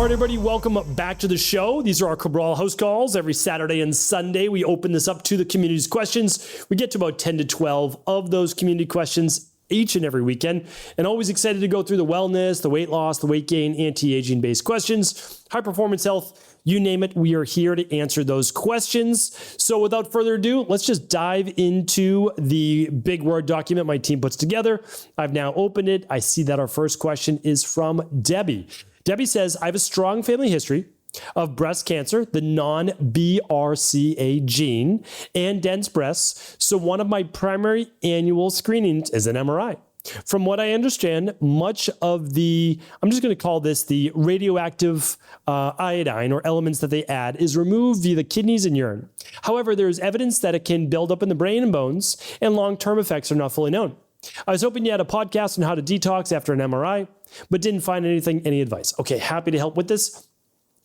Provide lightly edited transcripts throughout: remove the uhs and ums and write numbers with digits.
right, everybody, welcome back to the show. These are our Cabral HouseCalls. Every Saturday and Sunday, we open this up to the community's questions. We get to about 10 to 12 of those community questions each and every weekend, and always excited to go through the wellness, the weight loss, the weight gain, anti-aging based questions, high performance health, you name it. We are here to answer those questions. So without further ado, let's just dive into the big Word document my team puts together. I've now opened it. I see that our first question is from Debbie. Debbie says, I have a strong family history of breast cancer, the non-BRCA gene, and dense breasts. So one of my primary annual screenings is an MRI. From what I understand, much of the, I'm just going to call this the radioactive iodine or elements that they add is removed via the kidneys and urine. However, there is evidence that it can build up in the brain and bones, and long-term effects are not fully known. I was hoping you had a podcast on how to detox after an MRI, but didn't find any advice. Okay, happy to help with this.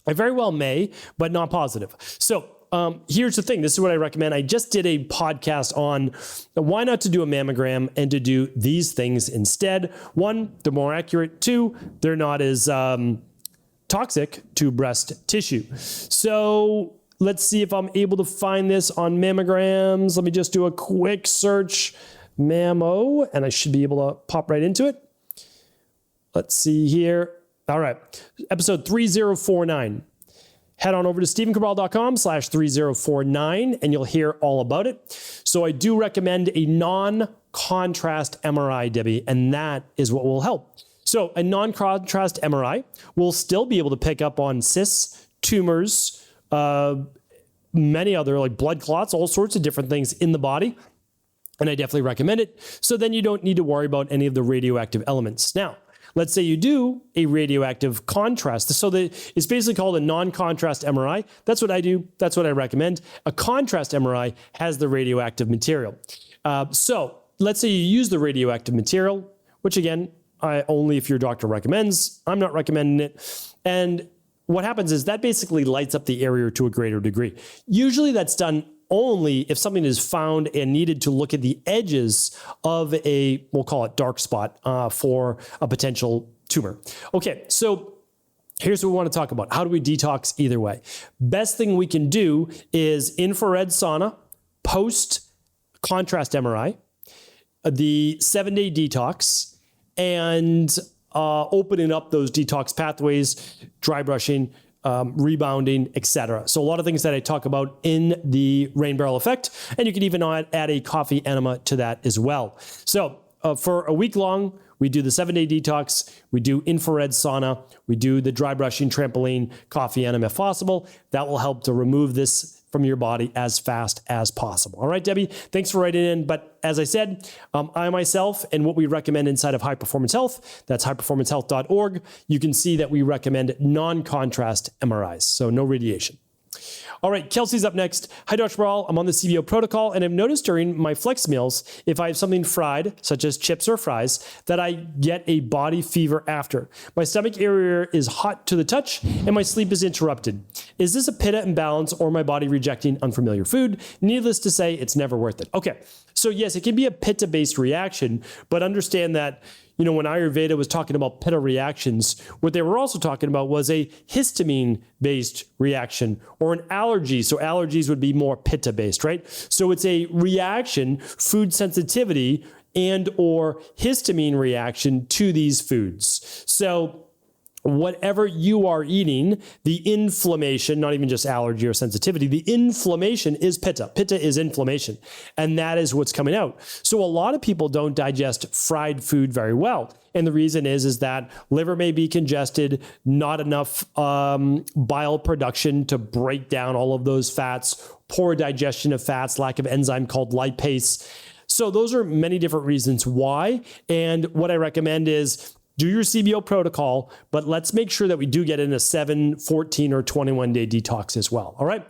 I very well may, but not positive. So here's the thing. This is what I recommend. I just did a podcast on why not to do a mammogram and to do these things instead. One, they're more accurate. Two, they're not as toxic to breast tissue. So let's see if I'm able to find this on mammograms. Let me just do a quick search. Mammo, and I should be able to pop right into it. Let's see here. All right. Episode 3049. Head on over to stephencabral.com/3049 and you'll hear all about it. So I do recommend a non-contrast MRI, Debbie, and that is what will help. So a non-contrast MRI will still be able to pick up on cysts, tumors, many other like blood clots, all sorts of different things in the body. And I definitely recommend it. So then you don't need to worry about any of the radioactive elements. Now, let's say you do a radioactive contrast. So it's basically called a non-contrast MRI. That's what I do. That's what I recommend. A contrast MRI has the radioactive material. So let's say you use the radioactive material, which again, only if your doctor recommends. I'm not recommending it. And what happens is that basically lights up the area to a greater degree. Usually that's done only if something is found and needed to look at the edges of a, we'll call it dark spot for a potential tumor. Okay, so here's what we want to talk about. How do we detox either way? Best thing we can do is infrared sauna, post-contrast MRI, the 7-day detox, and opening up those detox pathways, dry brushing, rebounding, etc. So a lot of things that I talk about in the rain barrel effect, and you can even add a coffee enema to that as well. So for a week long, we do the 7-day detox, we do infrared sauna, we do the dry brushing, trampoline, coffee enema if possible. That will help to remove this from your body as fast as possible. All right, Debbie, thanks for writing in. But as I said, I myself and what we recommend inside of High Performance Health, that's highperformancehealth.org. You can see that we recommend non-contrast MRIs, so no radiation. All right, Kelsey's up next. Hi, Dr. Cabral. I'm on the CBO protocol, and I've noticed during my flex meals, if I have something fried, such as chips or fries, that I get a body fever after. My stomach area is hot to the touch, and my sleep is interrupted. Is this a pitta imbalance or my body rejecting unfamiliar food? Needless to say, it's never worth it. Okay, so yes, it can be a pitta-based reaction, but understand that when Ayurveda was talking about pitta reactions, what they were also talking about was a histamine-based reaction or an allergy. So allergies would be more pitta-based, right? So it's a reaction, food sensitivity, and or histamine reaction to these foods. So whatever you are eating, the inflammation, not even just allergy or sensitivity, the inflammation is pitta. Pitta is inflammation, and that is what's coming out. So a lot of people don't digest fried food very well. And the reason is that liver may be congested, not enough bile production to break down all of those fats, poor digestion of fats, lack of enzyme called lipase. So those are many different reasons why. And what I recommend is do your CBO protocol, but let's make sure that we do get in a 7, 14, or 21-day detox as well. All right.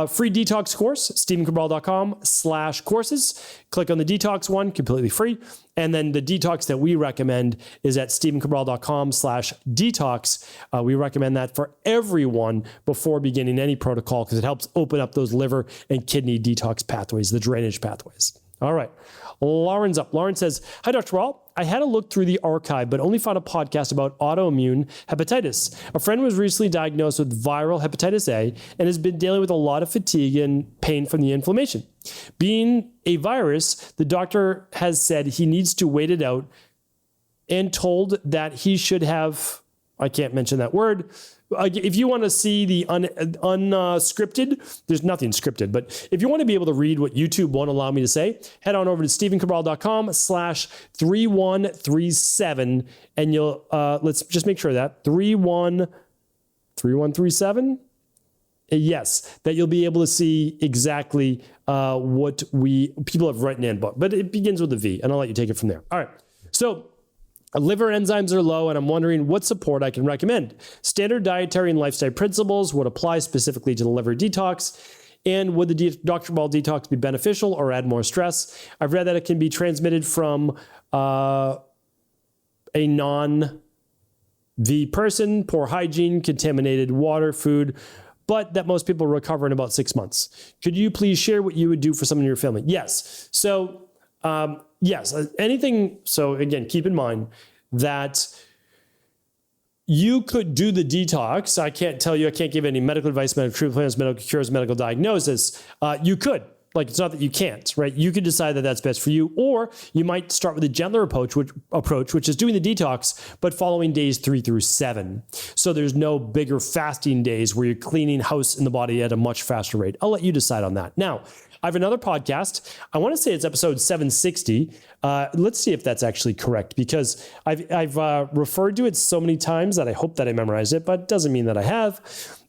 Free detox course, stephencabral.com/courses. Click on the detox one, completely free. And then the detox that we recommend is at stephencabral.com/detox. We recommend that for everyone before beginning any protocol because it helps open up those liver and kidney detox pathways, the drainage pathways. All right. Lauren's up. Lauren says, hi, Dr. Rawl. I had a look through the archive, but only found a podcast about autoimmune hepatitis. A friend was recently diagnosed with viral hepatitis A and has been dealing with a lot of fatigue and pain from the inflammation. Being a virus, the doctor has said he needs to wait it out and told that he should have, I can't mention that word. If you want to see the unscripted, there's nothing scripted, but if you want to be able to read what YouTube won't allow me to say, head on over to stephencabral.com/3137 and you'll, let's just make sure that 3137. Yes, that you'll be able to see exactly what people have written in, but it begins with a V, and I'll let you take it from there. All right. So liver enzymes are low, and I'm wondering what support I can recommend. Standard dietary and lifestyle principles would apply specifically to the liver detox. And would the Dr. Rawl detox be beneficial or add more stress? I've read that it can be transmitted from a non-V person, poor hygiene, contaminated water, food, but that most people recover in about 6 months. Could you please share what you would do for someone in your family? Yes. So, yes, anything. So again, keep in mind that you could do the detox. I can't tell you, I can't give any medical advice, medical treatment plans, medical cures, medical diagnosis. You could. Like, it's not that you can't, right? You could decide that that's best for you, or you might start with a gentler approach, which is doing the detox, but following days 3 through 7. So there's no bigger fasting days where you're cleaning house in the body at a much faster rate. I'll let you decide on that. Now, I have another podcast. I want to say it's episode 760. Let's see if that's actually correct, because I've referred to it so many times that I hope that I memorized it, but it doesn't mean that I have.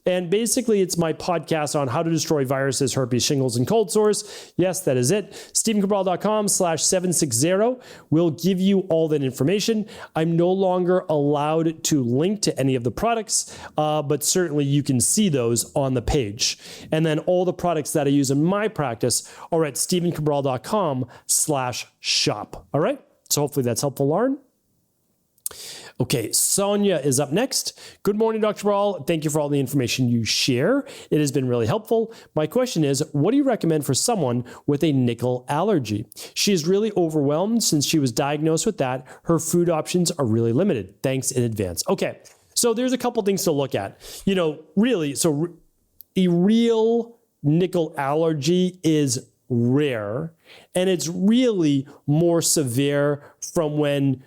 And basically, it's my podcast on how to destroy viruses, herpes, shingles, and cold sores. Yes, that is it. stephencabral.com/760 will give you all that information. I'm no longer allowed to link to any of the products, but certainly you can see those on the page. And then all the products that I use in my practice are at stephencabral.com/shop. All right. So hopefully that's helpful, Lauren. Okay, Sonia is up next. Good morning, Dr. Rawl. Thank you for all the information you share. It has been really helpful. My question is, what do you recommend for someone with a nickel allergy? She is really overwhelmed since she was diagnosed with that. Her food options are really limited. Thanks in advance. Okay, so there's a couple things to look at. Really, so a real nickel allergy is rare, and it's really more severe from when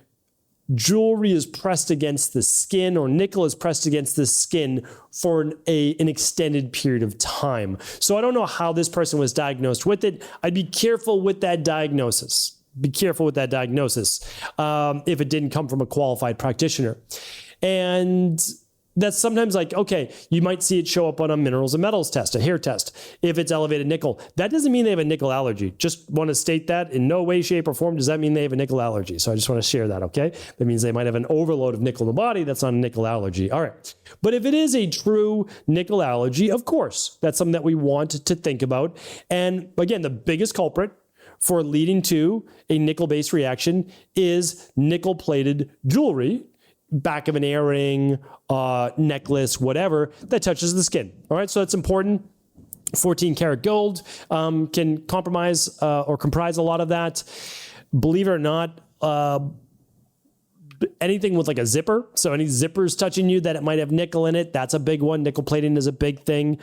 jewelry is pressed against the skin, or nickel is pressed against the skin for an extended period of time. So I don't know how this person was diagnosed with it. I'd be careful with that diagnosis. Be careful with that diagnosis if it didn't come from a qualified practitioner. And that's sometimes like, okay, you might see it show up on a minerals and metals test, a hair test, if it's elevated nickel. That doesn't mean they have a nickel allergy. Just want to state that in no way, shape, or form does that mean they have a nickel allergy. So I just want to share that, okay? That means they might have an overload of nickel in the body. That's not a nickel allergy. All right. But if it is a true nickel allergy, of course, that's something that we want to think about. And again, the biggest culprit for leading to a nickel-based reaction is nickel-plated jewelry, back of an earring, necklace, whatever, that touches the skin. All right, so that's important. 14 karat gold can compromise or comprise a lot of that. Believe it or not, anything with like a zipper, so any zippers touching you that it might have nickel in it, that's a big one. Nickel plating is a big thing.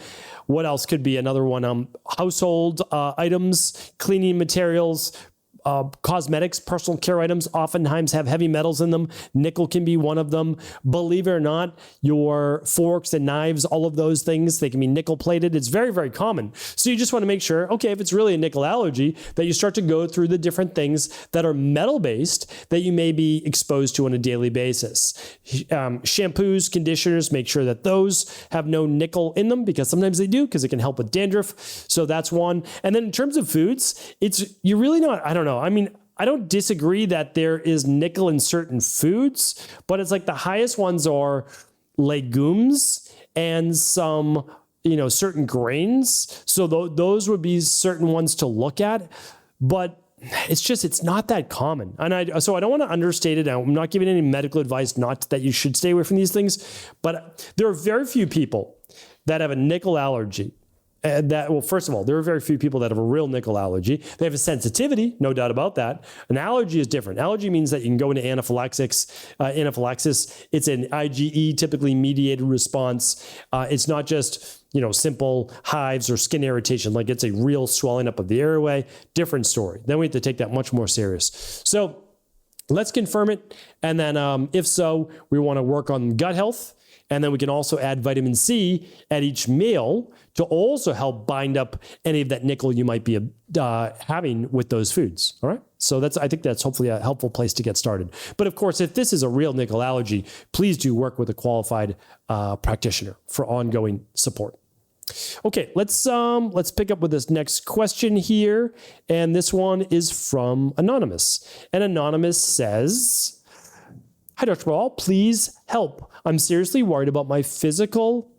What else could be another one? Household items, cleaning materials, cosmetics, personal care items oftentimes have heavy metals in them. Nickel can be one of them. Believe it or not, your forks and knives, all of those things, they can be nickel plated. It's very, very common. So you just want to make sure, okay, if it's really a nickel allergy, that you start to go through the different things that are metal based that you may be exposed to on a daily basis. Shampoos, conditioners, make sure that those have no nickel in them, because sometimes they do, because it can help with dandruff. So that's one. And then in terms of foods, you're really not, I don't know. I mean, I don't disagree that there is nickel in certain foods, but it's like the highest ones are legumes and some, certain grains. So those would be certain ones to look at, but it's not that common. And so I don't want to understate it. I'm not giving any medical advice, not that you should stay away from these things, but there are very few people that have a nickel allergy Well, first of all, there are very few people that have a real nickel allergy. They have a sensitivity, no doubt about that. An allergy is different. Allergy means that you can go into anaphylaxis. It's an IgE typically mediated response. It's not just simple hives or skin irritation. Like it's a real swelling up of the airway. Different story. Then we have to take that much more serious. So let's confirm it. And then if so, we want to work on gut health. And then we can also add vitamin C at each meal to also help bind up any of that nickel you might be having with those foods. All right. So I think that's hopefully a helpful place to get started. But of course, if this is a real nickel allergy, please do work with a qualified practitioner for ongoing support. Okay, let's pick up with this next question here. And this one is from Anonymous. And Anonymous says, "Hi, Dr. Cabral, please help. I'm seriously worried about my physical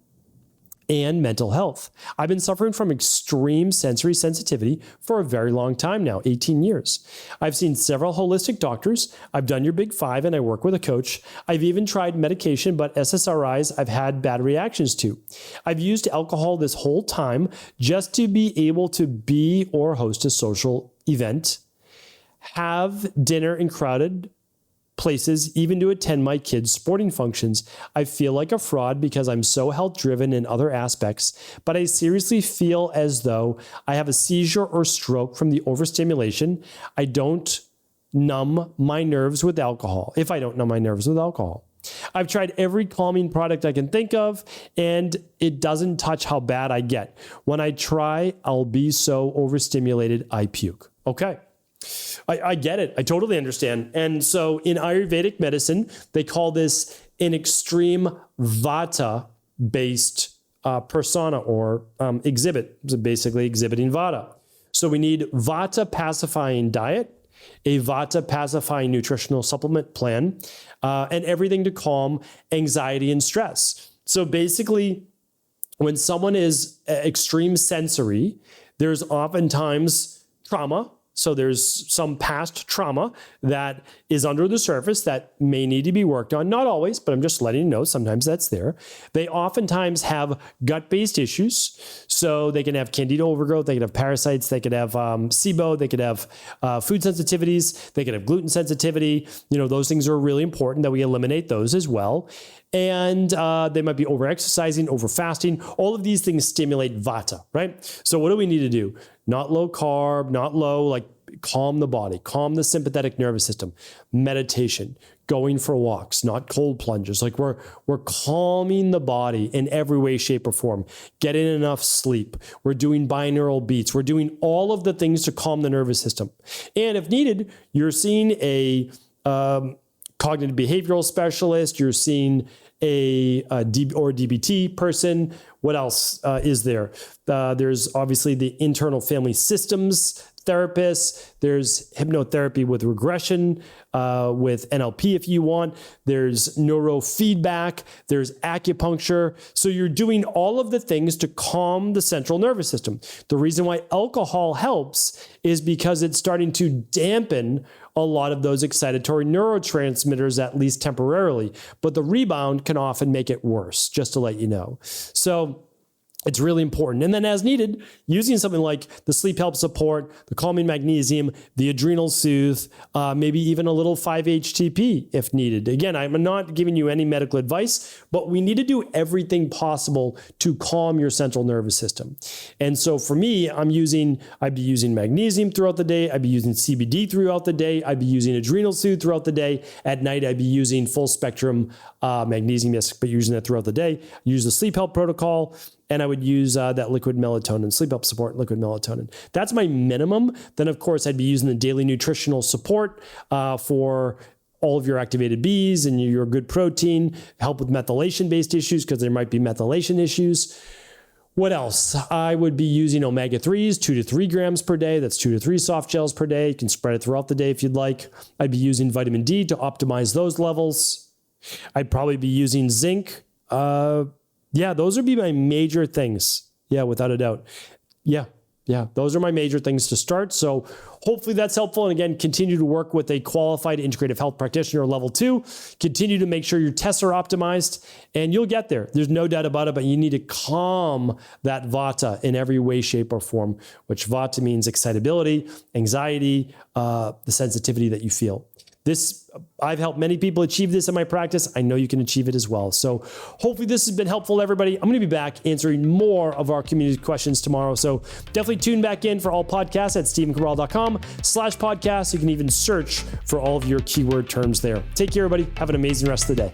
and mental health. I've been suffering from extreme sensory sensitivity for a very long time now, 18 years. I've seen several holistic doctors. I've done your big five and I work with a coach. I've even tried medication, but SSRIs I've had bad reactions to. I've used alcohol this whole time just to be able to be or host a social event, have dinner in crowded places, even to attend my kids' sporting functions. I feel like a fraud because I'm so health driven in other aspects, but I seriously feel as though I have a seizure or stroke from the overstimulation. I don't numb my nerves with alcohol. If I don't numb my nerves with alcohol. I've tried every calming product I can think of, and it doesn't touch how bad I get. When I try, I'll be so overstimulated, I puke." Okay. I get it. I totally understand. And so in Ayurvedic medicine, they call this an extreme vata-based persona or exhibit, so basically exhibiting vata. So we need vata-pacifying diet, a vata-pacifying nutritional supplement plan, and everything to calm anxiety and stress. So basically, when someone is extreme sensory, there's oftentimes trauma. So there's some past trauma that is under the surface that may need to be worked on. Not always, but I'm just letting you know, sometimes that's there. They oftentimes have gut-based issues. So they can have candida overgrowth, they can have parasites, they could have SIBO, they could have food sensitivities, they could have gluten sensitivity. Those things are really important that we eliminate those as well. And they might be over-exercising, over-fasting. All of these things stimulate vata, right? So what do we need to do? Not low carb, not low, like calm the body, calm the sympathetic nervous system, meditation, going for walks, not cold plunges. Like we're calming the body in every way, shape, or form, getting enough sleep. We're doing binaural beats. We're doing all of the things to calm the nervous system. And if needed, you're seeing a cognitive behavioral specialist, you're seeing a DBT person. What else is there? There's obviously the internal family systems therapists. There's hypnotherapy with regression, with NLP if you want. There's neurofeedback. There's acupuncture. So you're doing all of the things to calm the central nervous system. The reason why alcohol helps is because it's starting to dampen a lot of those excitatory neurotransmitters, at least temporarily. But the rebound can often make it worse, just to let you know. So it's really important. And then as needed, using something like the sleep help support, the calming magnesium, the adrenal soothe, maybe even a little 5-HTP if needed. Again, I'm not giving you any medical advice, but we need to do everything possible to calm your central nervous system. And so for me, I'd be using magnesium throughout the day. I'd be using CBD throughout the day. I'd be using adrenal soothe throughout the day. At night, I'd be using full spectrum magnesium, yes, but using that throughout the day. Use the sleep help protocol. And I would use that liquid melatonin, sleep help support, liquid melatonin. That's my minimum. Then, of course, I'd be using the daily nutritional support for all of your activated Bs and your good protein, help with methylation-based issues because there might be methylation issues. What else? I would be using omega-3s, 2 to 3 grams per day. That's 2 to 3 soft gels per day. You can spread it throughout the day if you'd like. I'd be using vitamin D to optimize those levels. I'd probably be using zinc. Yeah, those would be my major things. Yeah, without a doubt. Yeah, Yeah, those are my major things to start. So hopefully that's helpful. And again, continue to work with a qualified integrative health practitioner level 2. Continue to make sure your tests are optimized and you'll get there. There's no doubt about it, but you need to calm that vata in every way, shape, or form, which vata means excitability, anxiety, the sensitivity that you feel. I've helped many people achieve this in my practice. I know you can achieve it as well. So hopefully this has been helpful to everybody. I'm going to be back answering more of our community questions tomorrow. So definitely tune back in for all podcasts at stephencabral.com/podcast. You can even search for all of your keyword terms there. Take care, everybody. Have an amazing rest of the day.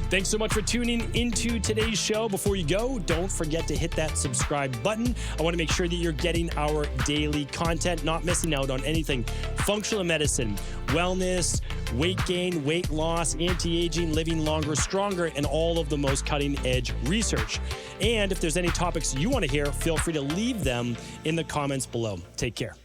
Thanks so much for tuning into today's show. Before you go, don't forget to hit that subscribe button. I want to make sure that you're getting our daily content, not missing out on anything. Functional medicine, wellness, weight gain, weight loss, anti-aging, living longer, stronger, and all of the most cutting-edge research. And if there's any topics you want to hear, feel free to leave them in the comments below. Take care.